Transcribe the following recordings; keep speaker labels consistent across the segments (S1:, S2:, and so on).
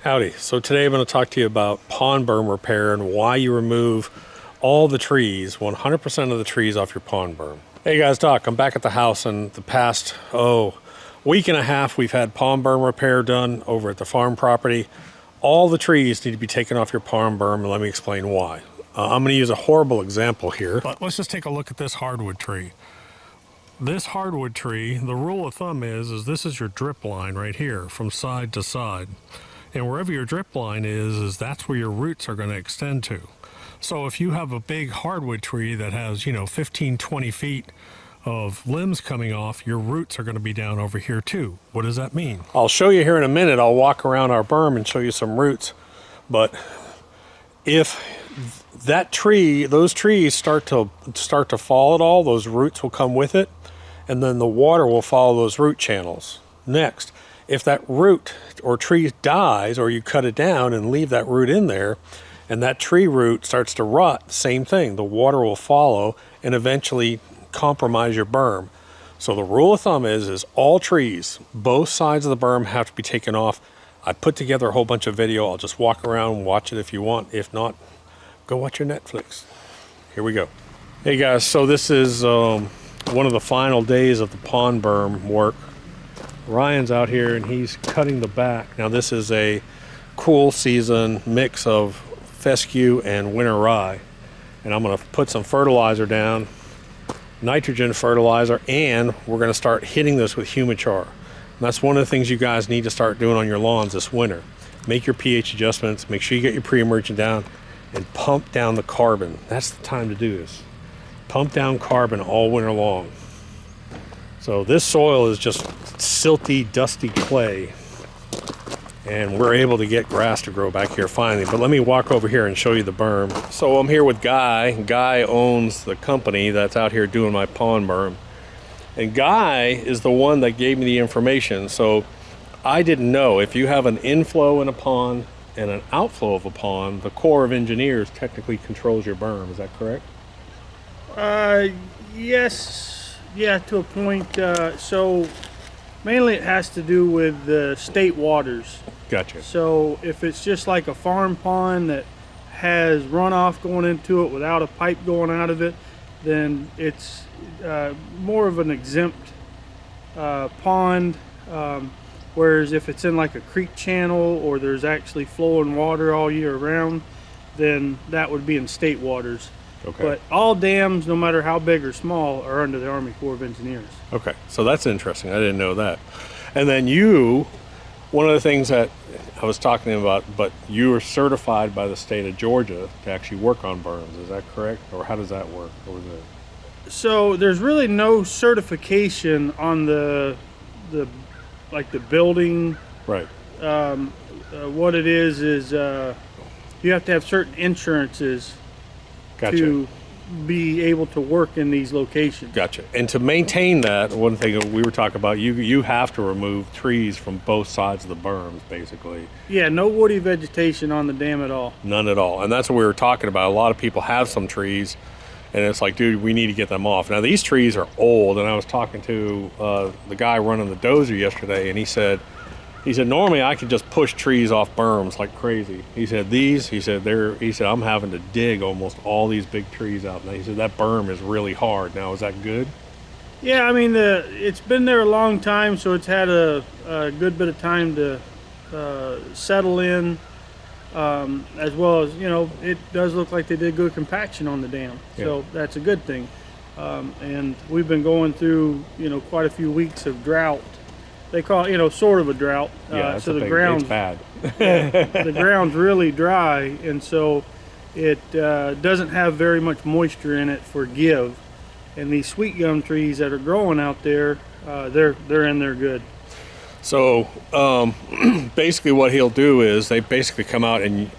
S1: Howdy. So today I'm going to talk to you about pond berm repair and why you remove all the trees, 100% of the trees off your pond berm. Hey guys, Doc, I'm back at the house, and the past, week and a half we've had pond berm repair done over at the farm property. All the trees need to be taken off your pond berm, and let me explain why. I'm going to use a horrible example here, but let's just take a look at this hardwood tree. This hardwood tree, the rule of thumb is this is your drip line right here from side to side. And wherever your drip line is that's where your roots are going to extend to. So if you have a big hardwood tree that has, 15, 20 feet of limbs coming off, your roots are going to be down over here too. What does that mean? I'll show you here in a minute. I'll walk around our berm and show you some roots. But if that tree, those trees start to fall at all, those roots will come with it, and then the water will follow those root channels. Next, if that root or tree dies, or you cut it down and leave that root in there, and that tree root starts to rot, same thing, the water will follow and eventually compromise your berm. So the rule of thumb is all trees, both sides of the berm, have to be taken off. I put together a whole bunch of video. I'll just walk around and watch it if you want. If not, go watch your Netflix. Here we go. Hey guys, so this is one of the final days of the pond berm work. Ryan's out here and he's cutting the back. Now this is a cool season mix of fescue and winter rye. And I'm going to put some fertilizer down, nitrogen fertilizer, and we're going to start hitting this with humichar. And that's one of the things you guys need to start doing on your lawns this winter. Make your pH adjustments, make sure you get your pre-emergent down, and pump down the carbon. That's the time to do this. Pump down carbon all winter long. So this soil is just silty, dusty clay, and we're able to get grass to grow back here finally. But let me walk over here and show you the berm. So I'm here with Guy. Guy owns the company that's out here doing my pond berm. And Guy is the one that gave me the information. So I didn't know, if you have an inflow in a pond and an outflow of a pond, the Corps of Engineers technically controls your berm. Is that correct?
S2: Yes. Yeah, to a point. So mainly it has to do with the state waters.
S1: Gotcha.
S2: So if it's just like a farm pond that has runoff going into it without a pipe going out of it, then it's more of an exempt pond. Whereas if it's in like a creek channel or there's actually flowing water all year round, then that would be in state waters.
S1: Okay.
S2: But all dams, no matter how big or small, are under the Army Corps of Engineers.
S1: Okay, so that's interesting. I didn't know that. And then you, one of the things that I was talking about, but you are certified by the state of Georgia to actually work on berms. Is that correct? Or how does that work?
S2: So there's really no certification on the building.
S1: Right.
S2: What it is you have to have certain insurances.
S1: Gotcha.
S2: To be able to work in these locations.
S1: Gotcha. And to maintain that, one thing that we were talking about, you have to remove trees from both sides of the berms, basically.
S2: Yeah, no woody vegetation on the dam at all.
S1: None at all. And that's what we were talking about. A lot of people have some trees, and it's like, dude, we need to get them off. Now, these trees are old, and I was talking to the guy running the dozer yesterday, and he said, normally I could just push trees off berms like crazy. He said, I'm having to dig almost all these big trees out. And he said, that berm is really hard. Now, is that good?
S2: Yeah, I mean, it's been there a long time, so it's had a good bit of time to settle in, as well as, it does look like they did good compaction on the dam. Yeah. So that's a good thing. And we've been going through, quite a few weeks of drought. They call it, sort of a drought.
S1: Yeah,
S2: so the ground's
S1: bad.
S2: The ground's really dry, and so it doesn't have very much moisture in it for give. And these sweet gum trees that are growing out there, they're in there good.
S1: So basically, what he'll do is they basically come out and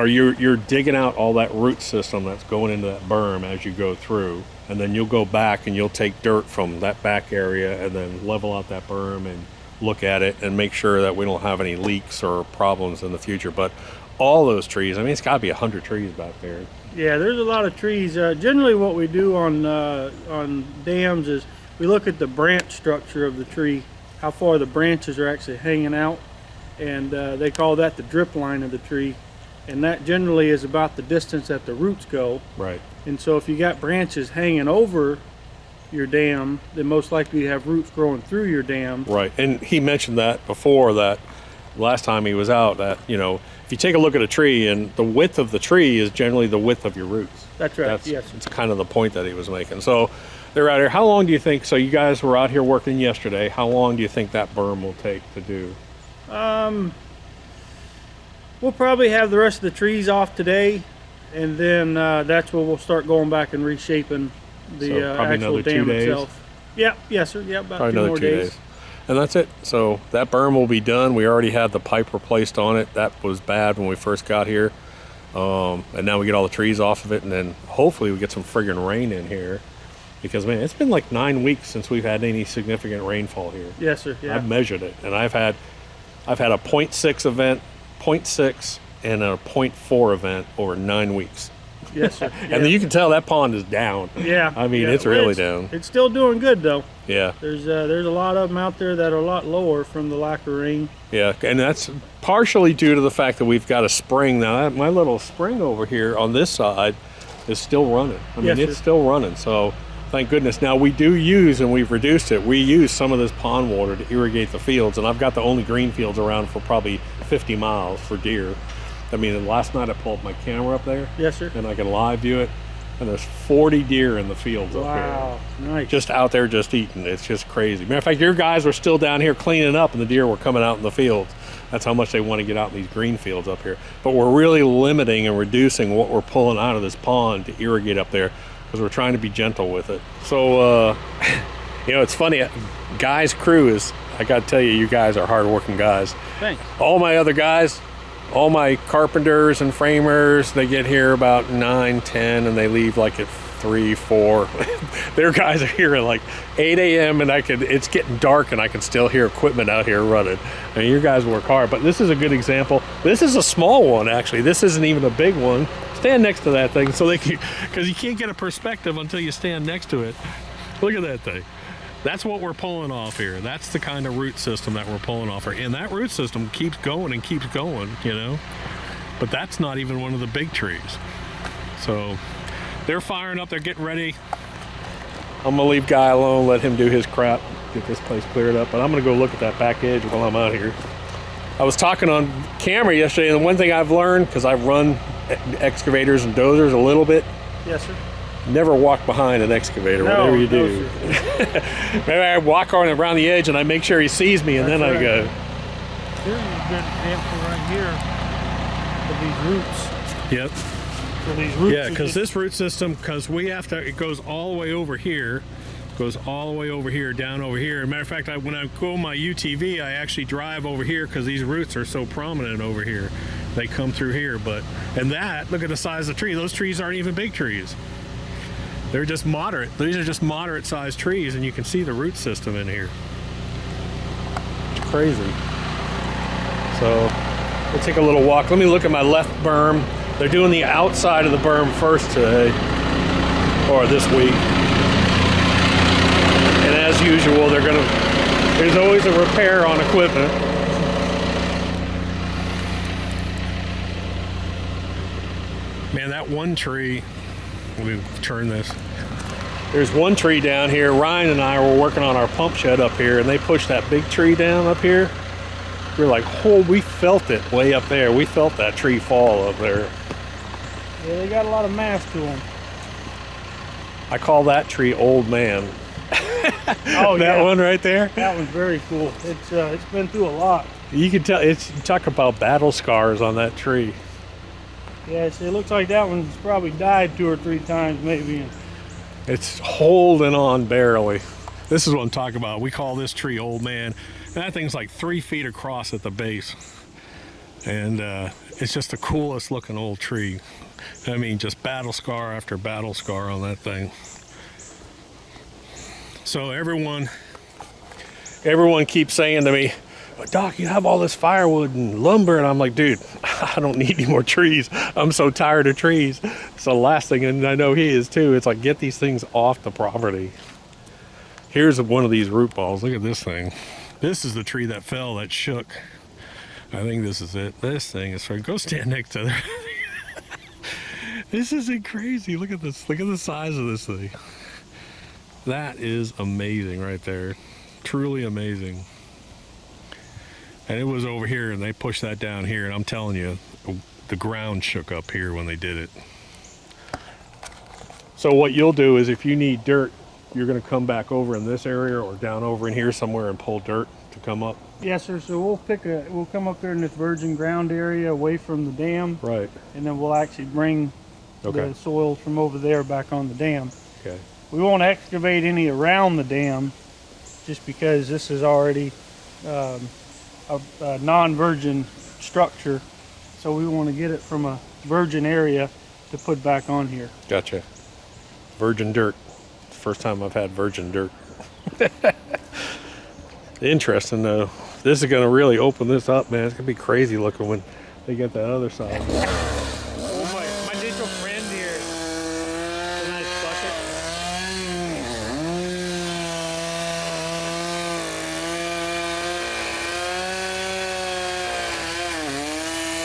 S1: you're digging out all that root system that's going into that berm as you go through. And then you'll go back and you'll take dirt from that back area and then level out that berm and look at it and make sure that we don't have any leaks or problems in the future. But all those trees, I mean, it's got to be 100 trees back there.
S2: Yeah, there's a lot of trees. Generally what we do on dams is we look at the branch structure of the tree, how far the branches are actually hanging out. and they call that the drip line of the tree, and that generally is about the distance that the roots go.
S1: Right.
S2: And so if you got branches hanging over your dam, then most likely you have roots growing through your dam.
S1: Right. And he mentioned that before, that last time he was out, that, you know, if you take a look at a tree, and the width of the tree is generally the width of your roots.
S2: That's right. Yes.
S1: It's kind of the point that he was making. So they're out here. How long do you think? So you guys were out here working yesterday. How long do you think that berm will take to do?
S2: We'll probably have the rest of the trees off today, and then that's where we'll start going back and reshaping the
S1: So probably
S2: actual
S1: another 2
S2: dam
S1: days?
S2: itself. Yeah. Yes, sir. Yeah. About
S1: Probably
S2: 2
S1: another
S2: more
S1: 2 days. And that's it. So that berm will be done. We already had the pipe replaced on it. That was bad when we first got here. And now we get all the trees off of it, and then hopefully we get some friggin' rain in here, because man, it's been like 9 weeks since we've had any significant rainfall here.
S2: Yes, sir. Yeah.
S1: I've measured it, and I've had a 0.6 event, 0.6, and a 0.4 event over 9 weeks.
S2: Yes, sir. Yeah.
S1: And you can tell that pond is down.
S2: Yeah.
S1: I mean,
S2: yeah.
S1: it's really down.
S2: It's still doing good though.
S1: Yeah.
S2: There's a lot of them out there that are a lot lower from the lack of rain.
S1: Yeah, and that's partially due to the fact that we've got a spring now. My little spring over here on this side is still running. I mean,
S2: Yes,
S1: it's
S2: sir.
S1: still running. So thank goodness. Now we do use, and we've reduced it, we use some of this pond water to irrigate the fields, and I've got the only green fields around for probably 50 miles for deer. I mean, last night I pulled my camera up there,
S2: Yes, sir.
S1: and I can live view it, and there's 40 deer in the fields up
S2: Wow.
S1: here.
S2: Nice.
S1: Just out there just eating. It's just crazy. Matter of fact, your guys were still down here cleaning up, and the deer were coming out in the fields. That's how much they want to get out in these green fields up here. But we're really limiting and reducing what we're pulling out of this pond to irrigate up there, because we're trying to be gentle with it. So, you know, it's funny. Guys' crew is, I got to tell you, you guys are hardworking guys.
S2: Thanks.
S1: All my other guys, all my carpenters and framers, they get here about 9, 10, and they leave like at 3, 4. Their guys are here at like 8 a.m. and it's getting dark and I can still hear equipment out here running. I mean, you guys work hard, but this is a good example. This is a small one, actually. This isn't even a big one. Stand next to that thing so they can, because you can't get a perspective until you stand next to it. Look at that thing. That's what we're pulling off here. That's the kind of root system that we're pulling off here. And that root system keeps going and keeps going, you know. But that's not even one of the big trees. So they're firing up, they're getting ready. I'm gonna leave Guy alone, let him do his crap, get this place cleared up. But I'm gonna go look at that back edge while I'm out here. I was talking on camera yesterday, and the one thing I've learned, because I've run excavators and dozers a little bit,
S2: Yes, sir.
S1: never walk behind an excavator,
S2: No,
S1: whatever you
S2: no,
S1: do.
S2: sir.
S1: Maybe I walk on around the edge and I make sure he sees me, and
S2: That's
S1: then I
S2: right.
S1: go.
S2: Here's a good example right here of these roots.
S1: Yep.
S2: So these roots
S1: Yeah,
S2: are
S1: because
S2: just-
S1: this root system, because we have to, it goes all the way over here, goes all the way over here, down over here. As a matter of fact, when I go my UTV, I actually drive over here because these roots are so prominent over here. They come through here, and that, look at the size of the tree. Those trees aren't even big trees. They're just moderate. These are just moderate sized trees, and you can see the root system in here. It's crazy. So we'll take a little walk. Let me look at my left berm. They're doing the outside of the berm first today, or this week. And as usual, there's always a repair on equipment. Man, that one tree, let me turn this. There's one tree down here. Ryan and I were working on our pump shed up here, and they pushed that big tree down up here. We're like, oh, we felt it way up there. We felt that tree fall up there.
S2: Yeah, they got a lot of mass to them.
S1: I call that tree Old Man.
S2: Oh,
S1: That
S2: yeah.
S1: one right there.
S2: That one's very cool. It's been through a lot.
S1: You can tell, you talk about battle scars on that tree.
S2: Yes, it looks like that one's probably died 2 or 3 times maybe.
S1: It's holding on barely. This is what I'm talking about. We call this tree Old Man. And that thing's like 3 feet across at the base. And it's just the coolest looking old tree. I mean, just battle scar after battle scar on that thing. So everyone keeps saying to me, Doc, you have all this firewood and lumber. And I'm like, dude, I don't need any more trees. I'm so tired of trees. So the last thing, and I know he is too, it's like, get these things off the property. Here's one of these root balls. Look at this thing. This is the tree that fell, that shook. I think this is it. This thing is fun. Go stand next to there. This isn't crazy. Look at this. Look at the size of this thing. That is amazing right there. Truly amazing. And it was over here and they pushed that down here, and I'm telling you, the ground shook up here when they did it. So what you'll do is, if you need dirt, you're going to come back over in this area or down over in here somewhere and pull dirt to come up.
S2: Yes, sir. So we'll come up there in this virgin ground area away from the dam.
S1: Right.
S2: And then we'll actually bring the soil from over there back on the dam.
S1: Okay.
S2: We won't excavate any around the dam, just because this is already a non-virgin structure. So we want to get it from a virgin area to put back on here.
S1: Gotcha. Virgin dirt. First time I've had virgin dirt. Interesting though. This is going to really open this up, man. It's going to be crazy looking when they get that other side.
S2: Oh, my digital friend here. It's a nice bucket.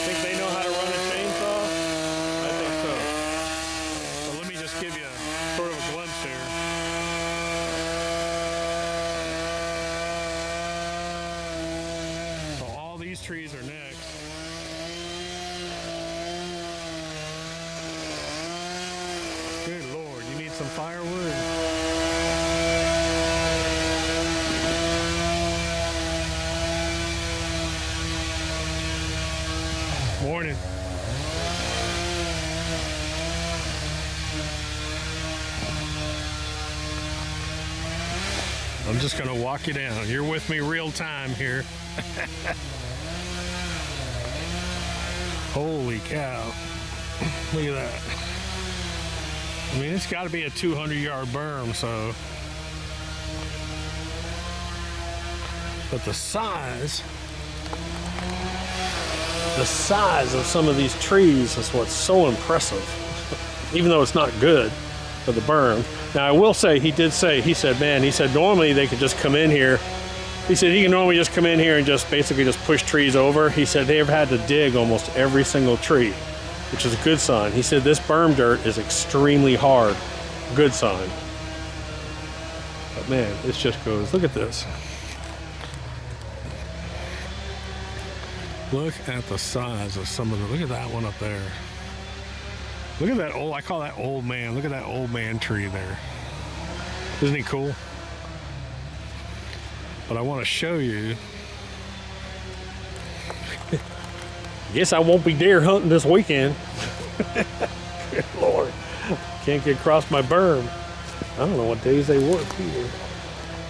S2: Think they know how to run a chainsaw?
S1: I think so. So let me just give you sort of a glimpse here. So all these trees are next. Good Lord, you need some firewood? Morning. I'm just gonna walk you down. You're with me real time here. Holy cow. Look at that. I mean, it's gotta be a 200-yard berm, so. But the size of some of these trees is what's so impressive. Even though it's not good for the berm. Now I will say, he said normally they could just come in here. He said he can normally just come in here and just basically just push trees over. He said they've had to dig almost every single tree, which is a good sign. He said this berm dirt is extremely hard. Good sign. But man, this just goes, look at this. Look at the size of some of the, look at that one up there. Look at that old, I call that old man. Look at that old man tree there. Isn't he cool? But I want to show you. Guess I won't be deer hunting this weekend. Good Lord. Can't get across my berm. I don't know what days they work either.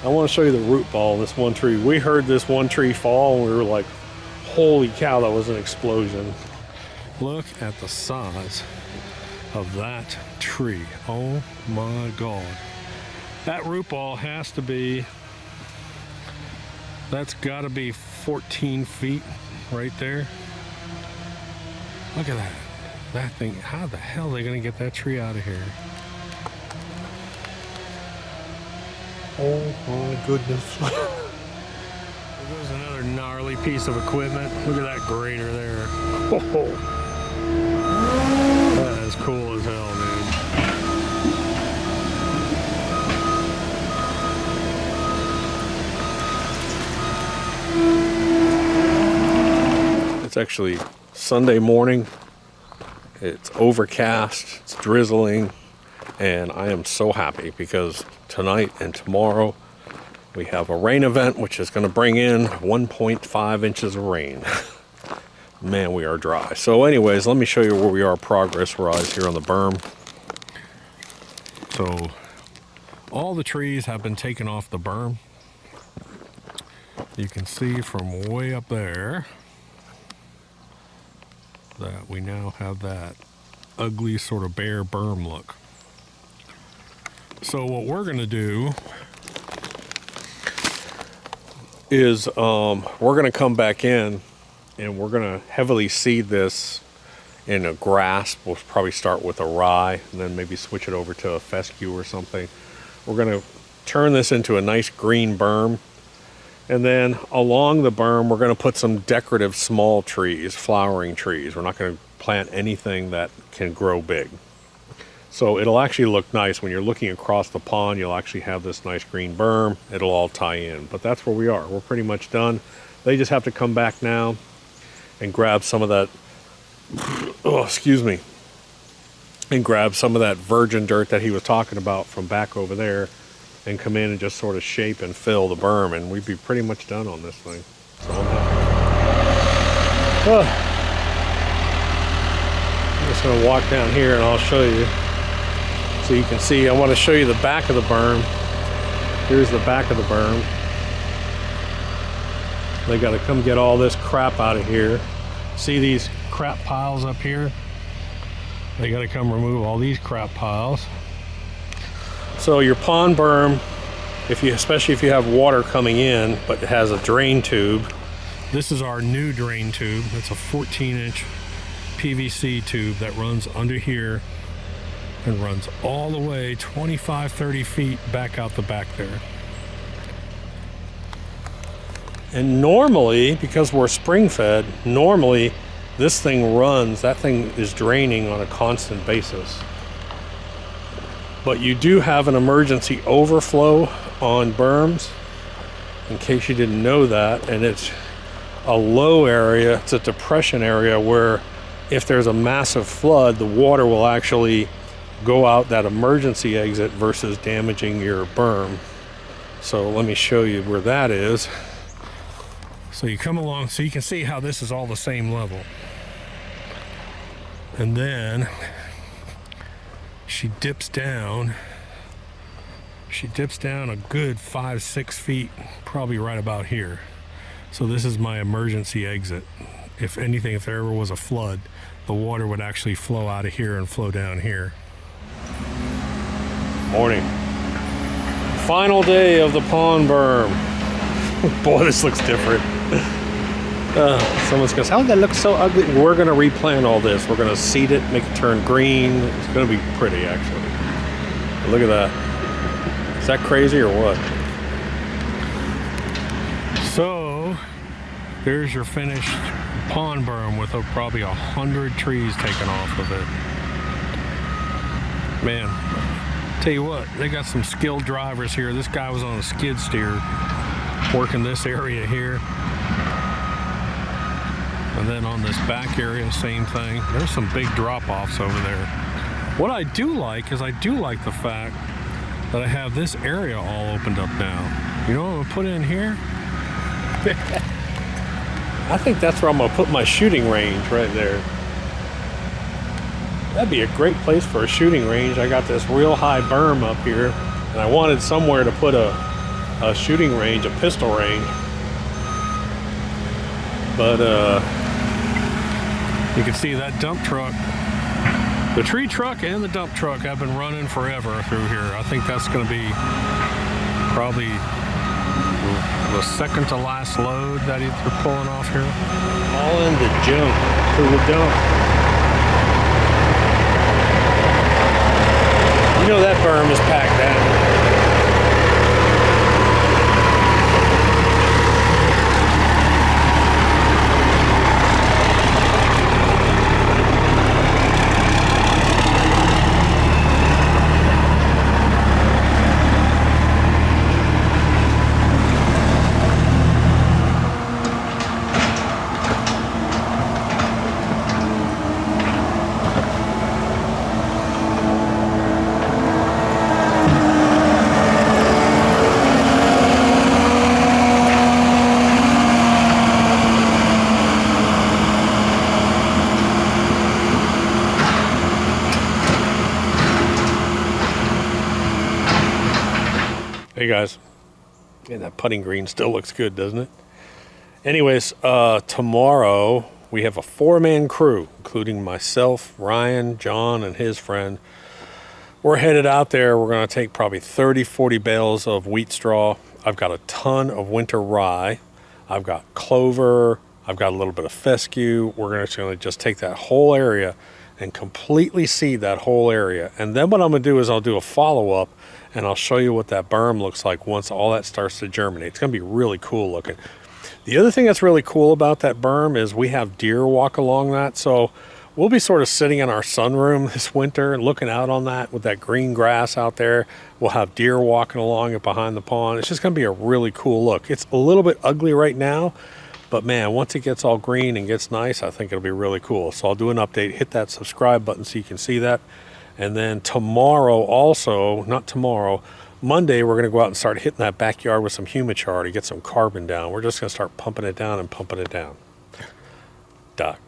S1: I want to show you the root ball of this one tree. We heard this one tree fall and we were like, holy cow, that was an explosion. Look at the size of that tree. Oh my God. That root ball has to be, that's got to be 14 feet right there. Look at that. That thing, how the hell are they going to get that tree out of here? Oh my goodness. There goes another gnarly piece of equipment. Look at that grader there. Oh. That is cool as hell, dude. It's actually Sunday morning. It's overcast, it's drizzling, and I am so happy because tonight and tomorrow we have a rain event which is going to bring in 1.5 inches of rain. Man, we are dry. So anyways, let me show you where we are progress-wise here on the berm. So all the trees have been taken off the berm. You can see from way up there that we now have that ugly sort of bare berm look. So what we're going to do is we're going to come back in and we're going to heavily seed this in a grass. We'll probably start with a rye and then maybe switch it over to a fescue or something. We're going to turn this into a nice green berm, And then along the berm, we're going to put some decorative small trees, flowering trees. We're not going to plant anything that can grow big. So it'll actually look nice when you're looking across the pond. You'll actually have this nice green berm. It'll all tie in. But that's where we are. We're pretty much done. They just have to come back now and grab some of that, oh, excuse me, and grab some of that virgin dirt that he was talking about from back over there and come in and just sort of shape and fill the berm, and we'd be pretty much done on this thing. So I'm just going to walk down here and I'll show you. So you can see, I want to show you the back of the berm. Here's the back of the berm. They got to come get all this crap out of here. See these crap piles up here? They got to come remove all these crap piles. So your pond berm, especially if you have water coming in, but it has a drain tube. This is our new drain tube. It's a 14-inch PVC tube that runs under here and runs all the way 25, 30 feet back out the back there. And normally, because we're spring fed, normally this thing runs, that thing is draining on a constant basis. But you do have an emergency overflow on berms, in case you didn't know that, and it's a low area, it's a depression area where if there's a massive flood, the water will actually go out that emergency exit versus damaging your berm. So let me show you where that is. So you come along, so you can see how this is all the same level. And then she dips down a good 5-6 feet, probably right about here. So this is my emergency exit. If anything, if there ever was a flood, the water would actually flow out of here and flow down here. Morning. Final day of the pond berm. Boy, this looks different. Someone's going, how did that look so ugly? We're going to replant all this. We're going to seed it, make it turn green. It's going to be pretty, actually. But look at that. Is that crazy or what? So, there's your finished pond berm with probably 100 trees taken off of it. Man, tell you what, they got some skilled drivers here. This guy was on a skid steer working this area here. And then on this back area, same thing. There's some big drop-offs over there. What I do like is I do like the fact that I have this area all opened up now. You know what I'm gonna put in here? I think that's where I'm gonna put my shooting range right there. That'd be a great place for a shooting range. I got this real high berm up here, and I wanted somewhere to put a shooting range, a pistol range. But you can see that dump truck. The tree truck and the dump truck have been running forever through here. I think that's going to be probably the second to last load that they're pulling off here. All in the junk, to the dump. You know that berm is packed down. Hey guys, and that putting green still looks good, doesn't it? Anyways, tomorrow we have a 4-man crew, including myself, Ryan, John, and his friend. We're headed out there. We're going to take probably 30, 40 bales of wheat straw. I've got a ton of winter rye. I've got clover. I've got a little bit of fescue. We're going to just take that whole area and completely seed that whole area. And then what I'm going to do is I'll do a follow-up, and I'll show you what that berm looks like once all that starts to germinate. It's going to be really cool looking. The other thing that's really cool about that berm is we have deer walk along that, so we'll be sort of sitting in our sunroom this winter and looking out on that with that green grass out there. We'll have deer walking along it behind the pond. It's just going to be a really cool look. It's a little bit ugly right now, but man, once it gets all green and gets nice, I think it'll be really cool. So I'll do an update, hit that subscribe button so you can see that. And then tomorrow also, not tomorrow, Monday, we're going to go out and start hitting that backyard with some humichar to get some carbon down. We're just going to start pumping it down and pumping it down. Doc.